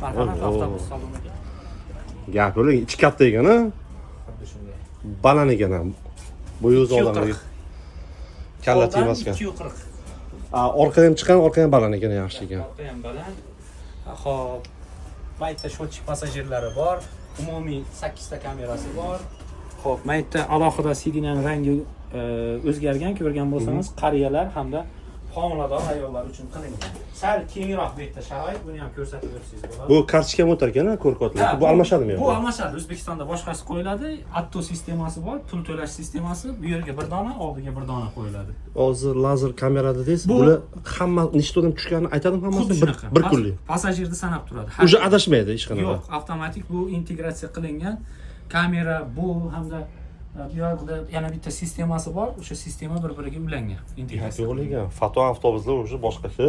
Marhamat, avtobus saloniga. Gap yo'q, ichi katta ekan-a? Xuddi shunday. Baland ekan ham. Bo'yi o'zi oldingi. Kalla tegmas ekan. 240. Orqadan ham chiqqan, orqa ham baland ekan, yaxshi ekan. Orqa ham baland. Xo'p. Maytda sho'tchik passajirlari bor. Umumiy 8 ta kamerasi bor. Xo'p, maytda alohida sidinaning rangi o'zgargan, ko'rgan bo'lsangiz, qariyalar hamda homilador ayollar uchun qilingan. Sal kengroq bu yerda sharoit, buni ham ko'rsatib o'tsangiz bo'ladi. Bu kartochka o'tar ekan-a, ko'rkotlar. Bu almashadimi? Bu almashadi. O'zbekistonda boshqasi qo'yiladi. Atto sistemasi bor, pul to'lash sistemasi. Bu yerga bir dona, oldiga bir dona qo'yiladi. Hozir lazer kamera dedingiz, bular hamma nechta odam tushganini aytadimi hammasi? Bir kunlik. Passajirni sanab turadi. Uje adashmaydi hech qanaqa. Yo'q, avtomatik bu integratsiya qilingan. Kamera bu hamda bu yerda yana bitta sistemasi bor. O'sha sistema bir-biriga ulangan. Integratsiya. Yo'q ekan. Foto avtobuslar o'sha boshqacha.